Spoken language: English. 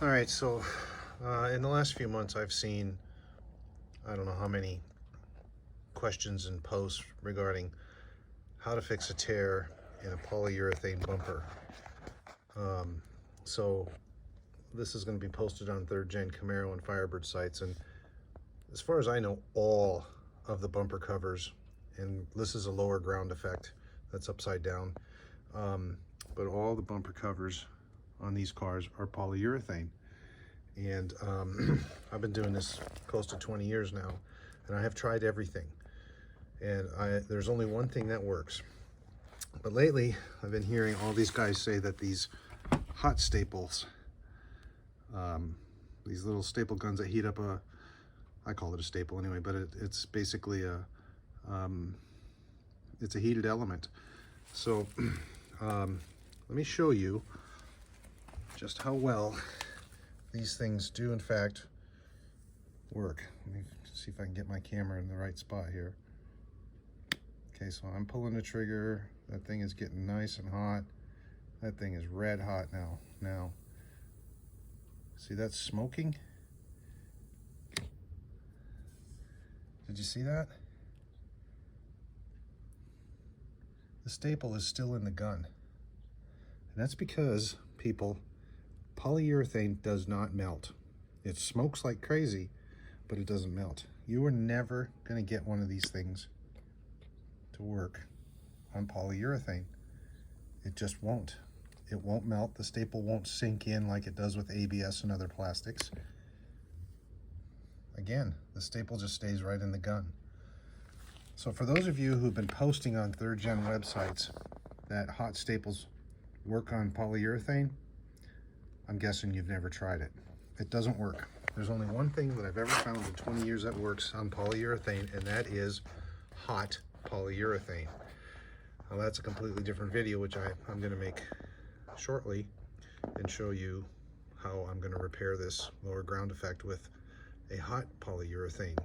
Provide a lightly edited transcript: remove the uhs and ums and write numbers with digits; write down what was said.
All right, so in the last few months, I've seen, I don't know how many questions and posts regarding how to fix a tear in a polyurethane bumper. So this is going to be posted on 3rd Gen Camaro and Firebird sites, and as far as I know, all of the bumper covers, and this is a lower ground effect that's upside down, but all the bumper covers on these cars are polyurethane. And I've been doing this close to 20 years now, and I have tried everything, and there's only one thing that works. But lately I've been hearing all these guys say that these hot staples, these little staple guns that heat up I call it a staple anyway, but it's basically it's a heated element. So let me show you just how well these things do in fact work. Let me see if I can get my camera in the right spot here. Okay, so I'm pulling the trigger. That thing is getting nice and hot. That thing is red hot now. See, that's smoking. Did you see that? The staple is still in the gun. And that's because, people, polyurethane does not melt. It smokes like crazy, but it doesn't melt. You are never going to get one of these things to work on polyurethane. It just won't. It won't melt. The staple won't sink in like it does with ABS and other plastics. Again, the staple just stays right in the gun. So for those of you who've been posting on 3rd Gen websites that hot staples work on polyurethane, I'm guessing you've never tried it. It doesn't work. There's only one thing that I've ever found in 20 years that works on polyurethane, and that is hot polyurethane. Now that's a completely different video, which I'm going to make shortly and show you how I'm going to repair this lower ground effect with a hot polyurethane